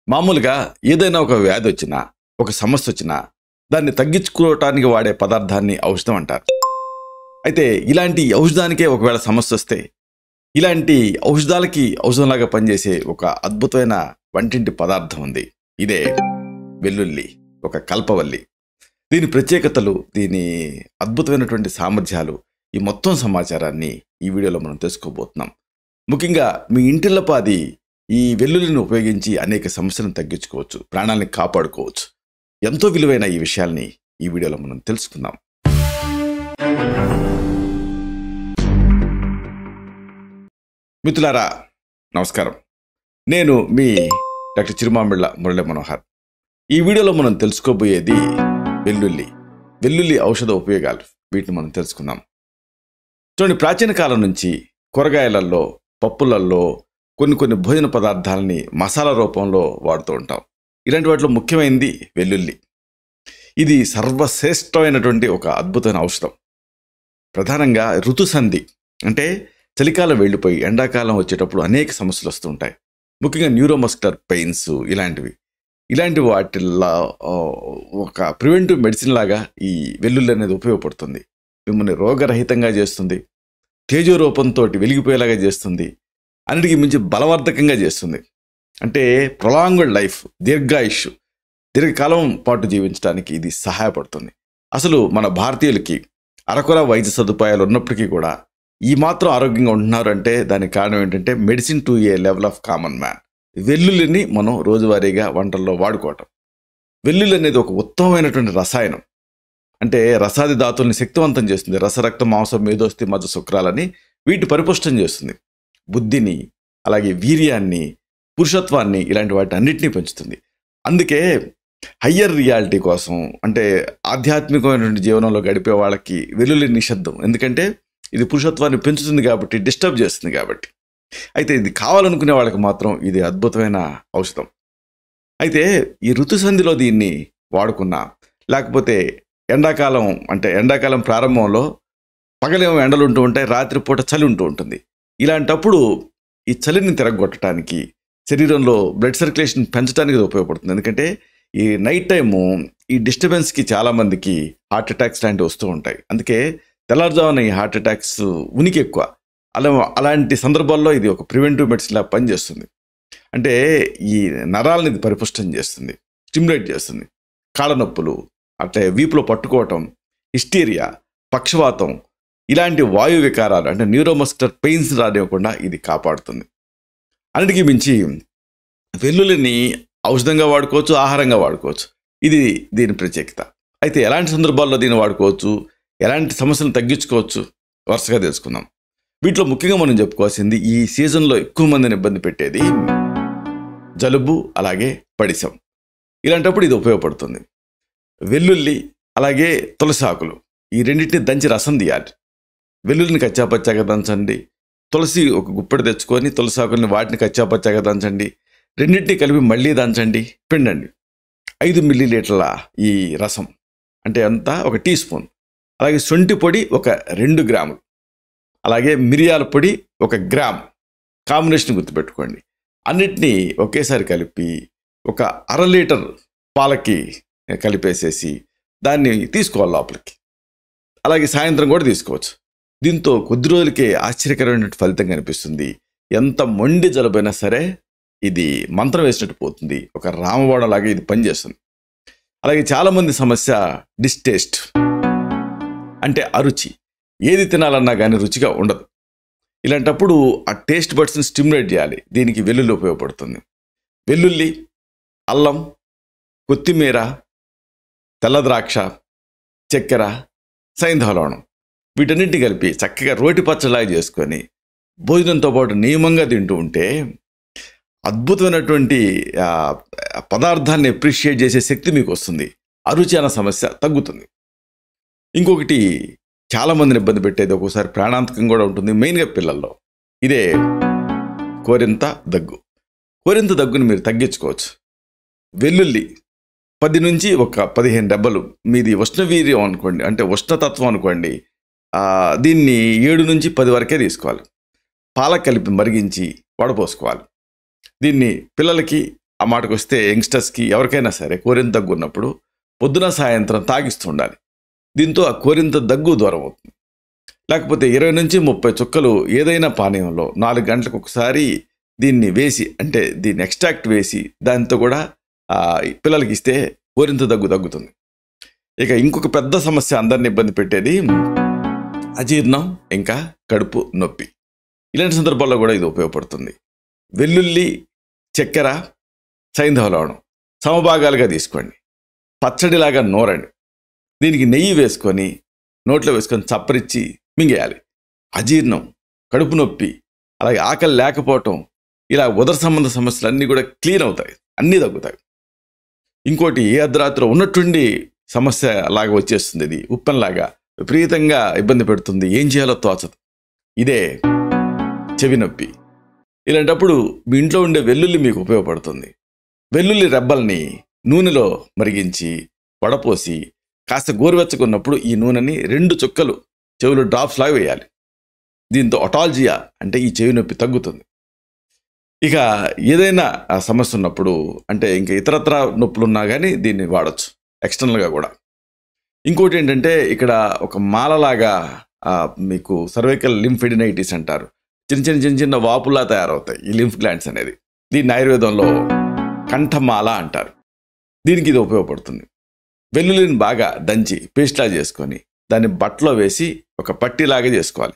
మామూలుగా ఏదైనా ఒక వ్యాధి వచ్చినా, ఒక సమస్య వచ్చినా దాన్ని తగ్గించుకోవటానికి వాడే పదార్థాన్ని ఔషధం అంటారు. అయితే ఇలాంటి ఔషధానికే ఒకవేళ సమస్య వస్తే, ఇలాంటి ఔషధాలకి ఔషధంలాగా పనిచేసే ఒక అద్భుతమైన వంటింటి పదార్థం ఉంది. ఇదే వెల్లుల్లి, ఒక కల్పవల్లి. దీని ప్రత్యేకతలు, దీని అద్భుతమైనటువంటి సామర్థ్యాలు, ఈ మొత్తం సమాచారాన్ని ఈ వీడియోలో మనం తెలుసుకోబోతున్నాం. ముఖ్యంగా మీ ఇంటిల్లపాది ఈ వెల్లుల్లిని ఉపయోగించి అనేక సమస్యలను తగ్గించుకోవచ్చు, ప్రాణాలను కాపాడుకోవచ్చు. ఎంతో విలువైన ఈ విషయాల్ని ఈ వీడియోలో మనం తెలుసుకుందాం. మిత్రులారా, నమస్కారం. నేను మీ డాక్టర్ చిరుమామిళ్ళ మురళీ మనోహర్. ఈ వీడియోలో మనం తెలుసుకోబోయేది వెల్లుల్లి ఔషధ ఉపయోగాలు. వీటిని మనం తెలుసుకుందాం. చూడండి, ప్రాచీన కాలం నుంచి కూరగాయలలో, పప్పులలో కొన్ని భోజన పదార్థాలని మసాలా రూపంలో వాడుతూ ఉంటాం. ఇలాంటి వాటిలో ముఖ్యమైనది వెల్లుల్లి. ఇది సర్వశ్రేష్టమైనటువంటి ఒక అద్భుతమైన ఔషధం. ప్రధానంగా ఋతుసంధి అంటే చలికాలం వెళ్ళిపోయి ఎండాకాలం వచ్చేటప్పుడు అనేక సమస్యలు వస్తూ ఉంటాయి. ముఖ్యంగా న్యూరోమస్కులర్ పెయిన్స్, ఇలాంటి వాటిల్లో ఒక ప్రివెంటివ్ మెడిసిన్ లాగా ఈ వెల్లుల్లి అనేది ఉపయోగపడుతుంది. మిమ్మల్ని రోగరహితంగా చేస్తుంది, తేజోరూపంతో వెలిగిపోయేలాగా చేస్తుంది, అన్నిటికీ మించి బలవర్ధకంగా చేస్తుంది. అంటే ప్రొలాంగ్డ్ లైఫ్, దీర్ఘకాలం పాటు జీవించడానికి ఇది సహాయపడుతుంది. అసలు మన భారతీయులకి అరకొర వైద్య సదుపాయాలు ఉన్నప్పటికీ కూడా ఈ మాత్రం ఆరోగ్యంగా ఉంటున్నారు అంటే దానికి కారణం ఏంటంటే medicine to a level of common man. వెల్లుల్లిని మనం రోజువారీగా వంటల్లో వాడుకోవటం. వెల్లుల్లి అనేది ఒక ఉత్తమమైనటువంటి రసాయనం. అంటే రసాది ధాతుల్ని శక్తివంతం చేస్తుంది. రక్త మాంసం మేధోస్థి మజ్జ శుక్రాలని వీటి పరిపుష్టం చేస్తుంది. బుద్ధిని, అలాగే వీర్యాన్ని, పురుషత్వాన్ని, ఇలాంటి వాటి అన్నిటినీ పెంచుతుంది. అందుకే హయ్యర్ రియాలిటీ కోసం, అంటే ఆధ్యాత్మికమైనటువంటి జీవనంలో గడిపే వాళ్ళకి వెల్లుల్లి నిషిద్ధం. ఎందుకంటే ఇది పురుషత్వాన్ని పెంచుతుంది కాబట్టి, డిస్టర్బ్ చేస్తుంది కాబట్టి. అయితే ఇది కావాలనుకునే వాళ్ళకి మాత్రం ఇది అద్భుతమైన ఔషధం. అయితే ఈ ఋతుసంధిలో దీన్ని వాడుకున్నా, లేకపోతే ఎండాకాలం ప్రారంభంలో పగలేమో ఎండలు ఉంటూ ఉంటాయి, రాత్రిపూట చలి ఉంటూ ఉంటుంది. ఇలాంటప్పుడు ఈ చలిని తిరగొట్టడానికి, శరీరంలో బ్లడ్ సర్క్యులేషన్ పెంచడానికి ఇది ఉపయోగపడుతుంది. ఎందుకంటే ఈ నైట్ టైము ఈ డిస్టర్బెన్స్కి చాలామందికి హార్ట్ అటాక్స్ లాంటివి వస్తూ ఉంటాయి. అందుకే తెల్లారుజామున ఈ హార్ట్ అటాక్స్ ఉనికి ఎక్కువ. అలాంటి సందర్భాల్లో ఇది ఒక ప్రివెంటివ్ మెడిసిన్ లా పనిచేస్తుంది. అంటే ఈ నరాలని ఇది పరిపుష్టం చేస్తుంది, స్టిమ్యులేట్ చేస్తుంది. కాళ్ళ నొప్పులు, అట్లే వీపులో పట్టుకోవటం, హిస్టీరియా, పక్షవాతం, ఇలాంటి వాయు వికారాలు అంటే న్యూరోమస్కులర్ పెయిన్స్ రానివ్వకుండా ఇది కాపాడుతుంది. అన్నిటికీ మించి వెల్లుల్లిని ఔషధంగా వాడుకోవచ్చు, ఆహారంగా వాడుకోవచ్చు. ఇది దీని ప్రత్యేకత. అయితే ఎలాంటి సందర్భాల్లో దీన్ని వాడుకోవచ్చు, ఎలాంటి సమస్యలను తగ్గించుకోవచ్చు, వరుసగా తెలుసుకుందాం. వీటిలో ముఖ్యంగా మనం చెప్పుకోవాల్సింది, ఈ సీజన్లో ఎక్కువ మందిని ఇబ్బంది పెట్టేది జలుబు, అలాగే పడిశం. ఇలాంటప్పుడు ఇది ఉపయోగపడుతుంది. వెల్లుల్లి, అలాగే తులసి ఆకులు, ఈ రెండింటిని దంచి రసం తీయాలి. వెల్లుల్లిని కచ్చాపచ్చాగా దంచండి, తులసి ఒక గుప్పెడు తెచ్చుకొని తులసి ఆకుల్ని వాటిని కచ్చాపచ్చాగా దంచండి, రెండింటిని కలిపి మళ్ళీ దంచండి, పిండండి. 5 మిల్లీలీటర్ల ఈ రసం అంటే అంతా 1 టీ స్పూన్. అలాగే శొంఠి పొడి 2 గ్రాములు, అలాగే మిరియాల పొడి 1 గ్రామ్. కాంబినేషన్ గుర్తుపెట్టుకోండి. అన్నిటినీ ఒకేసారి కలిపి 1/2 లీటర్ పాలకి కలిపేసేసి దాన్ని తీసుకోవాలి లోపలికి. అలాగే సాయంత్రం కూడా తీసుకోవచ్చు. దీంతో కొద్ది రోజులకే ఆశ్చర్యకరమైన ఫలితం కనిపిస్తుంది. ఎంత మొండి జలుబైనా సరే ఇది మంత్రం వేసినట్టు పోతుంది. ఒక రామబాణం లాగా ఇది పనిచేస్తుంది. అలాగే చాలామంది సమస్య డిస్టేస్ట్, అంటే అరుచి. ఏది తినాలన్నా కానీ రుచిగా ఉండదు. ఇలాంటప్పుడు ఆ టేస్ట్ బడ్స్ని స్టిమ్యులేట్ చేయాలి. దీనికి వెల్లుల్లి ఉపయోగపడుతుంది. వెల్లుల్లి, అల్లం, కొత్తిమీర, తెల్ల ద్రాక్ష, చక్కెర, సైంధవలవణం, వీటన్నింటినీ కలిపి చక్కగా రోటి పచ్చడిలాగా చేసుకొని భోజనంతో పాటు నియమంగా తింటూ ఉంటే అద్భుతమైనటువంటి పదార్థాన్ని అప్రిషియేట్ చేసే శక్తి మీకు వస్తుంది. అరుచి అన్న సమస్య తగ్గుతుంది. ఇంకొకటి చాలామందిని ఇబ్బంది పెట్టేది, ఒక్కోసారి ప్రాణాంతకం కూడా ఉంటుంది, మెయిన్గా పిల్లల్లో. ఇదే కోరింత దగ్గు. కోరింత దగ్గుని మీరు తగ్గించుకోవచ్చు. వెల్లుల్లి 10 నుంచి 15 రెబ్బలు, మీది ఉష్ణవీర్యం అనుకోండి, అంటే ఉష్ణతత్వం అనుకోండి, దీన్ని 7 నుంచి 10 వరకే తీసుకోవాలి. పాల కలిపి మరిగించి వడపోసుకోవాలి. దీన్ని పిల్లలకి, ఆ మాటకు వస్తే యంగ్స్టర్స్కి ఎవరికైనా సరే కోరింత దగ్గు ఉన్నప్పుడు పొద్దున సాయంత్రం తాగిస్తూ ఉండాలి. దీంతో ఆ కోరింత దగ్గు దూరం అవుతుంది. లేకపోతే 20 నుంచి 30 చుక్కలు ఏదైనా పానీయంలో 4 గంటలకు ఒకసారి దీన్ని వేసి, అంటే దీన్ని ఎక్స్ట్రాక్ట్ వేసి దాంతో కూడా పిల్లలకి ఇస్తే కోరింత దగ్గు తగ్గుతుంది. ఇక ఇంకొక పెద్ద సమస్య అందరిని ఇబ్బంది పెట్టేది అజీర్ణం, ఇంకా కడుపు నొప్పి. ఇలాంటి సందర్భాల్లో కూడా ఇది ఉపయోగపడుతుంది. వెల్లుల్లి, చక్కెర, సైంధవ లవణం సమభాగాలుగా తీసుకోండి. పచ్చడిలాగా నూరండి. దీనికి నెయ్యి వేసుకొని నోట్లో వేసుకొని చప్పరిచ్చి మింగేయాలి. అజీర్ణం, కడుపు నొప్పి, అలాగే ఆకలి లేకపోవటం, ఇలా ఉదర సంబంధ సమస్యలు అన్నీ కూడా క్లీన్ అవుతాయి, అన్నీ తగ్గుతాయి. ఇంకోటి, ఏ అర్ధరాత్రిలో ఉన్నట్టుండి సమస్య లాగా వచ్చేస్తుంది. ఇది ఉప్పెనలాగా విపరీతంగా ఇబ్బంది పెడుతుంది, ఏం చేయాలో తోచదు. ఇదే చెవి నొప్పి. ఇలాంటప్పుడు మీ ఇంట్లో ఉండే వెల్లుల్లి మీకు ఉపయోగపడుతుంది. వెల్లుల్లి రెబ్బల్ని నూనెలో మరిగించి వడపోసి కాస్త గోరువెచ్చకున్నప్పుడు ఈ నూనెని 2 చుక్కలు చెవులు డ్రాప్స్ లాగా వేయాలి. దీంతో ఒటాల్జియా అంటే ఈ చెవి నొప్పి తగ్గుతుంది. ఇక ఏదైనా సమస్య ఉన్నప్పుడు, అంటే ఇంకా ఇతరత్ర నొప్పులు ఉన్నా కానీ దీన్ని వాడచ్చు ఎక్స్టర్నల్గా కూడా. ఇంకోటి ఏంటంటే, ఇక్కడ ఒక మాలలాగా మీకు సర్వైకల్ లింఫెడినైటిస్ అంటారు. చిన్న చిన్న వాపుల్లా తయారవుతాయి ఈ లింఫ్ గ్లాండ్స్ అనేది. దీన్ని ఆయుర్వేదంలో కంఠమాల అంటారు. దీనికి ఇది ఉపయోగపడుతుంది. వెల్లుల్లిని బాగా దంచి పేస్ట్లా చేసుకొని దాన్ని బట్టలో వేసి ఒక పట్టీలాగా చేసుకోవాలి.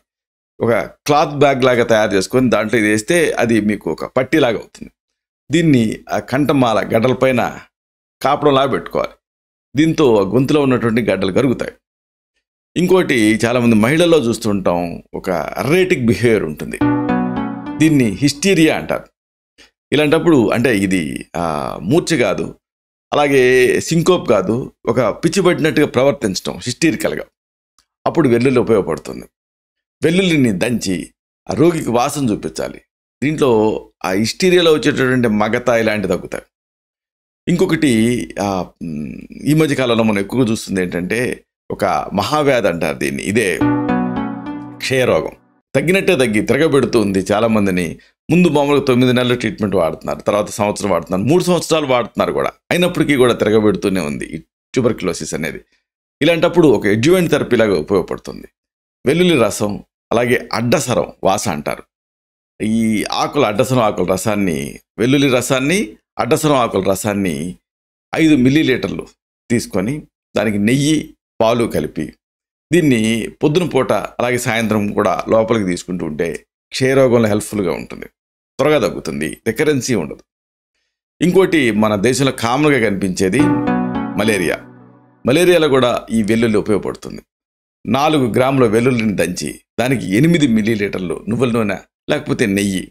ఒక క్లాత్ బ్యాగ్ లాగా తయారు చేసుకొని దాంట్లో ఇది వేస్తే అది మీకు ఒక పట్టీలాగా అవుతుంది. దీన్ని ఆ కంఠమాల గడ్డల పైన కాపడంలాగా పెట్టుకోవాలి. దీంతో గొంతులో ఉన్నటువంటి గడ్డలు కరుగుతాయి. ఇంకోటి, చాలామంది మహిళల్లో చూస్తుంటాం, ఒక ఎర్రేటిక్ బిహేవియర్ ఉంటుంది. దీన్ని హిస్టీరియా అంటారు. ఇలాంటప్పుడు అంటే ఇది మూర్ఛ కాదు, అలాగే సింకోప్ కాదు, ఒక పిచ్చిపట్టినట్టుగా ప్రవర్తించడం హిస్టీరికల్గా. అప్పుడు వెల్లుల్లి ఉపయోగపడుతుంది. వెల్లుల్లిని దంచి ఆ రోగికి వాసన చూపించాలి. దీంట్లో ఆ హిస్టీరియాలో వచ్చేటటువంటి మగత ఇలాంటివి తగ్గుతాయి. ఇంకొకటి, ఈ మధ్య కాలంలో మనం ఎక్కువగా చూస్తుంది ఏంటంటే, ఒక మహావ్యాధి అంటారు దీన్ని. ఇదే క్షయరోగం. తగ్గినట్టే తగ్గి తిరగబెడుతూ ఉంది చాలామందిని. ముందు మామూలుగా 9 నెలల ట్రీట్మెంట్ వాడుతున్నారు, తర్వాత సంవత్సరం వాడుతున్నారు, 3 సంవత్సరాలు వాడుతున్నారు కూడా. అయినప్పటికీ కూడా తిరగబెడుతూనే ఉంది ఈ ట్యూబర్క్యులోసిస్ అనేది. ఇలాంటప్పుడు ఒక ఎడ్జువెంట్ థెరపీ లాగా ఉపయోగపడుతుంది. వెల్లుల్లి రసం, అలాగే అడ్డసరం వాస అంటారు. ఈ ఆకుల అడ్డసరం ఆకుల రసాన్ని, వెల్లుల్లి రసాన్ని, అడ్డసరం ఆకుల రసాన్ని 5 మిల్లీలీటర్లు తీసుకొని దానికి నెయ్యి, పాలు కలిపి దీన్ని పొద్దున పూట అలాగే సాయంత్రం కూడా లోపలికి తీసుకుంటూ ఉంటే క్షయరోగంలో హెల్ప్ఫుల్గా ఉంటుంది, త్వరగా తగ్గుతుంది, రికరెన్సీ ఉండదు. ఇంకోటి, మన దేశంలో కామన్గా కనిపించేది మలేరియా. మలేరియాలో కూడా ఈ వెల్లుల్లి ఉపయోగపడుతుంది. 4 గ్రాముల వెల్లుల్లిని దంచి దానికి 8 మిల్లీలీటర్లు నువ్వుల నూనె లేకపోతే నెయ్యి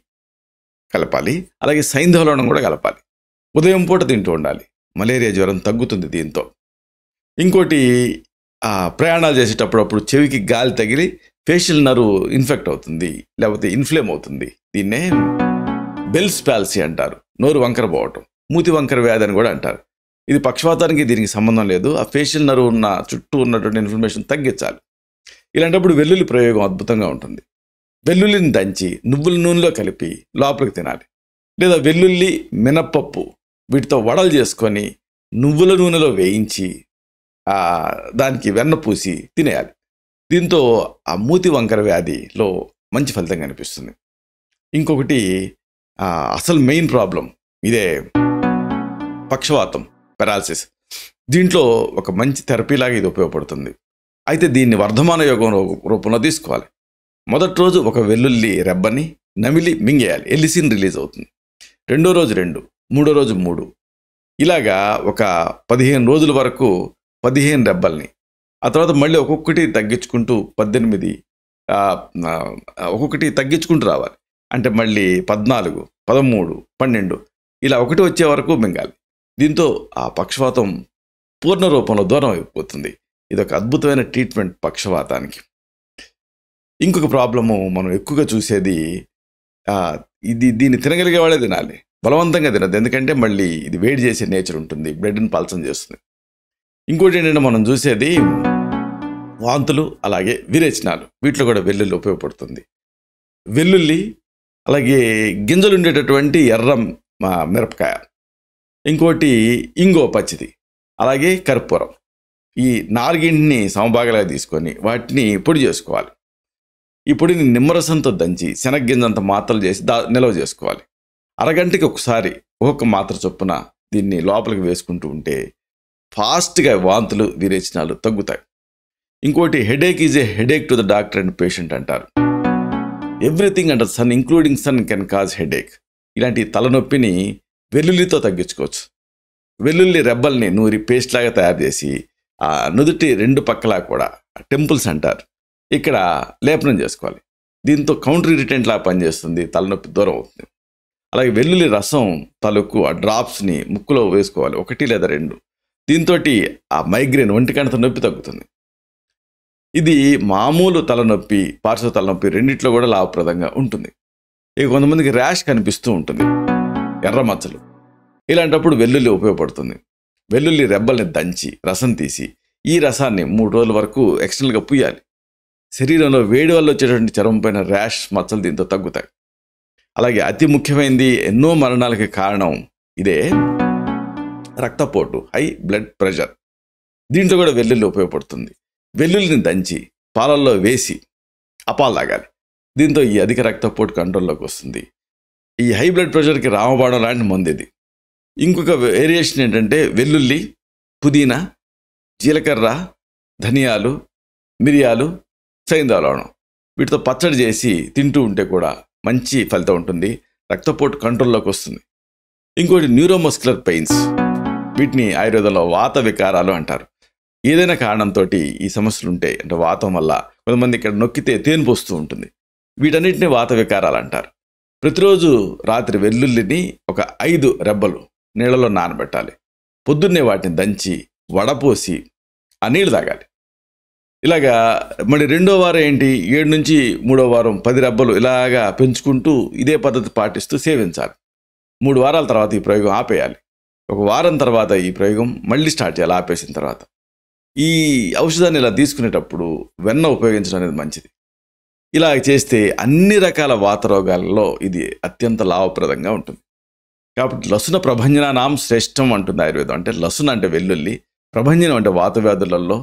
కలపాలి. అలాగే సైంధవ లవణం కూడా కలపాలి. ఉదయం పూట తింటూ ఉండాలి. మలేరియా జ్వరం తగ్గుతుంది దీంతో. ఇంకోటి, ప్రయాణాలు చేసేటప్పుడు చెవికి గాలి తగిలి ఫేషియల్ నర్వ్ ఇన్ఫెక్ట్ అవుతుంది, లేకపోతే ఇన్ఫ్లేమ్ అవుతుంది. దీన్నే బెల్స్ పాల్సీ అంటారు. నోరు వంకర పోవటం, మూతి వంకర వ్యాధి అని కూడా అంటారు. ఇది పక్షవాతానికి దీనికి సంబంధం లేదు. ఆ ఫేషియల్ నర్వ్ ఉన్న చుట్టూ ఉన్నటువంటి ఇన్ఫ్లమేషన్ తగ్గించాలి. ఇలాంటప్పుడు వెల్లుల్లి ప్రయోగం అద్భుతంగా ఉంటుంది. వెల్లుల్లిని దంచి నువ్వుల నూనెలో కలిపి లోపలికి తినాలి. లేదా వెల్లుల్లి, మినప్పప్పు వీటితో వడలు చేసుకొని నువ్వుల నూనెలో వేయించి దానికి వెన్న పూసి తినేయాలి. దీంతో ఆ మూతి వంకర వ్యాధిలో మంచి ఫలితం కనిపిస్తుంది. ఇంకొకటి, అసలు మెయిన్ ప్రాబ్లం ఇదే పక్షవాతం, పెరాలసిస్. దీంట్లో ఒక మంచి థెరపీలాగా ఇది ఉపయోగపడుతుంది. అయితే దీన్ని వర్ధమాన యోగం రూపంలో తీసుకోవాలి. మొదటి రోజు ఒక వెల్లుల్లి రెబ్బని నమిలి మింగేయాలి, ఎలిసిన్ రిలీజ్ అవుతుంది. రెండో రోజు 2, మూడో రోజు 3, ఇలాగా ఒక 15 రోజుల వరకు 15 రెబ్బల్ని. ఆ తర్వాత మళ్ళీ ఒక్కొక్కటి తగ్గించుకుంటూ 18, ఒక్కొక్కటి తగ్గించుకుంటూ రావాలి. అంటే మళ్ళీ 14, 13, 12 ఇలా ఒకటి వచ్చే వరకు మింగాలి. దీంతో ఆ పక్షవాతం పూర్ణ రూపంలో దూరం అయిపోతుంది. ఇది ఒక అద్భుతమైన ట్రీట్మెంట్ పక్షవాతానికి. ఇంకొక ప్రాబ్లము మనం ఎక్కువగా చూసేది, దీన్ని తినగలిగే వాళ్ళే తినాలి, బలవంతంగా తినద్దు. ఎందుకంటే మళ్ళీ ఇది వేడి చేసే నేచర్ ఉంటుంది, బ్లడ్ని పలచం చేస్తుంది. ఇంకోటి ఏంటంటే మనం చూసేది వాంతులు, అలాగే విరేచనాలు. వీటిలో కూడా వెల్లుల్లి ఉపయోగపడుతుంది. వెల్లుల్లి, అలాగే గింజలు ఉండేటటువంటి ఎర్ర మిరపకాయ, ఇంకోటి ఇంగో పచ్చిది, అలాగే కర్పూరం. ఈ 4ని సమభాగాలుగా తీసుకొని వాటిని పొడి చేసుకోవాలి. ఈ పొడిని నిమ్మరసంతో దంచి శనగ్గింజంత మాత్రలు చేసి నిల్వ చేసుకోవాలి. అరగంటకి ఒకసారి ఒక్కొక్క మాత్ర చొప్పున దీన్ని లోపలికి వేసుకుంటూ ఉంటే ఫాస్ట్గా వాంతులు విరేచనాలు తగ్గుతాయి. ఇంకోటి headache is a headache to the doctor and patient అంటారు. Everything under sun including sun can cause headache. ఇలాంటి తలనొప్పిని వెల్లుల్లితో తగ్గించుకోవచ్చు. వెల్లుల్లి రెబ్బల్ని నూరి పేస్ట్ లాగా తయారు చేసి ఆ నుదుటి 2 పక్కలా కూడా టెంపుల్స్ అంటారు, ఇక్కడ లేపనం చేసుకోవాలి. దీంతో కౌంటర్ ఇరిటెంట్ లాగా పనిచేస్తుంది, తలనొప్పి దూరం అవుతుంది. అలాగే వెల్లుల్లి రసం తాలూకు ఆ డ్రాప్స్ని ముక్కులో వేసుకోవాలి, 1 లేదా 2. దీంతో ఆ మైగ్రేన్ ఒంటికంట నొప్పి తగ్గుతుంది. ఇది మామూలు తలనొప్పి, పార్శ్వ తలనొప్పి రెండిట్లో కూడా లాభప్రదంగా ఉంటుంది. ఇక కొంతమందికి ర్యాష్ కనిపిస్తూ ఉంటుంది, ఎర్ర మచ్చలు. ఇలాంటప్పుడు వెల్లుల్లి ఉపయోగపడుతుంది. వెల్లుల్లి రెబ్బల్ని దంచి రసం తీసి ఈ రసాన్ని 3 రోజుల వరకు ఎక్స్టర్నల్గా పూయాలి. శరీరంలో వేడి వల్ల వచ్చేటువంటి చర్మం పైన ర్యాష్ మచ్చలు దీంతో తగ్గుతాయి. అలాగే అతి ముఖ్యమైనది, ఎన్నో మరణాలకి కారణం ఇదే, రక్తపోటు, హై బ్లడ్ ప్రెషర్. దీంట్లో కూడా వెల్లుల్లి ఉపయోగపడుతుంది. వెల్లుల్లిని దంచి పాలల్లో వేసి అపాలు తాగాలి. దీంతో ఈ అధిక రక్తపోటు కంట్రోల్లోకి వస్తుంది. ఈ హై బ్లడ్ ప్రెషర్కి రామబాణం లాంటి మందు ఇది. ఇంకొక వేరియేషన్ ఏంటంటే వెల్లుల్లి, పుదీనా, జీలకర్ర, ధనియాలు, మిరియాలు, సైంధవ వీటితో పచ్చడి చేసి తింటూ ఉంటే కూడా మంచి ఫలితం ఉంటుంది, రక్తపోటు కంట్రోల్లోకి వస్తుంది. ఇంకోటి న్యూరోమస్కులర్ పెయిన్స్, వీటిని ఆయుర్వేదంలో వాత వికారాలు అంటారు. ఏదైనా కారణంతో ఈ సమస్యలు ఉంటాయి, అంటే వాతం వల్ల కొంతమంది ఇక్కడ నొక్కితే తేను పోస్తూ ఉంటుంది, వీటన్నిటిని వాత వికారాలు అంటారు. ప్రతిరోజు రాత్రి వెల్లుల్లిని ఒక 5 రెబ్బలు నీళ్ళలో నానబెట్టాలి. పొద్దున్నే వాటిని దంచి వడపోసి ఆ నీళ్ళు తాగాలి. ఇలాగా మరి 2వ వారం ఏంటి, 7 నుంచి 3వ వారం 10 రెబ్బలు ఇలాగా పెంచుకుంటూ ఇదే పద్ధతి పాటిస్తూ సేవించాలి. 3 వారాల తర్వాత ఈ ప్రయోగం ఆపేయాలి. 1 వారం తర్వాత ఈ ప్రయోగం మళ్ళీ స్టార్ట్ చేయాలి ఆపేసిన తర్వాత. ఈ ఔషధాన్ని ఇలా తీసుకునేటప్పుడు వెన్న ఉపయోగించడం అనేది మంచిది. ఇలా చేస్తే అన్ని రకాల వాత రోగాలలో ఇది అత్యంత లాభప్రదంగా ఉంటుంది. కాబట్టి లసున ప్రభంజనానాం శ్రేష్టం అంటుంది ఆయుర్వేదం. అంటే లసున అంటే వెల్లుల్లి, ప్రభంజనం అంటే వాత వ్యాధులలో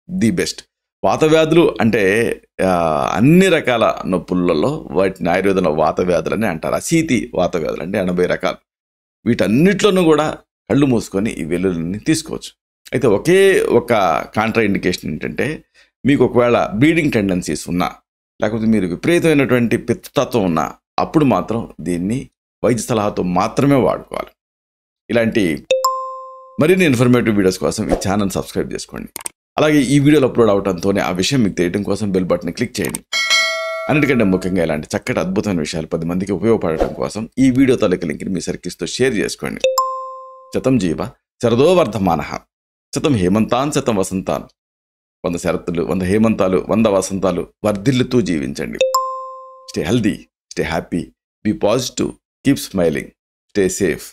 ది బెస్ట్. వాత వ్యాధులు అంటే అన్ని రకాల నొప్పులలో వాటిని ఆయుర్వేదంలో వాత వ్యాధులని అంటారు. అశీతి వాత వ్యాధులు అంటే 80 రకాలు. వీటన్నిటిలోనూ కూడా కళ్ళు మూసుకొని ఈ వెల్లుల్లిని తీసుకోవచ్చు. అయితే ఒకే ఒక కాంట్రా ఇండికేషన్ ఏంటంటే, మీకు ఒకవేళ బ్లీడింగ్ టెండెన్సీస్ ఉన్నా, లేకపోతే మీరు విపరీతమైనటువంటి పిత్తతత్వం ఉన్నా, అప్పుడు మాత్రం దీన్ని వైద్య సలహాతో మాత్రమే వాడుకోవాలి. ఇలాంటి మరిన్ని ఇన్ఫర్మేటివ్ వీడియోస్ కోసం ఈ ఛానల్ సబ్స్క్రైబ్ చేసుకోండి. అలాగే ఈ వీడియోలు అప్లోడ్ అవడంతోనే ఆ విషయం మీకు తెలియడం కోసం బెల్ బటన్ క్లిక్ చేయండి. అన్నిటికంటే ముఖ్యంగా ఇలాంటి చక్కటి అద్భుతమైన విషయాలు 10 మందికి ఉపయోగపడటం కోసం ఈ వీడియో తాలూకు లింక్ని మీ సర్కిల్స్తో షేర్ చేసుకోండి. శతం జీవ శరదో వర్ధమానః, శతం హేమంతాన్ శతం వసంతాన్. 100 శరత్తులు, 100 హేమంతాలు, 100 వసంతాలు వర్ధిల్లుతూ జీవించండి. Stay healthy, stay happy, be positive, keep smiling, stay safe.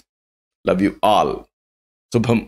Love you all. శుభం.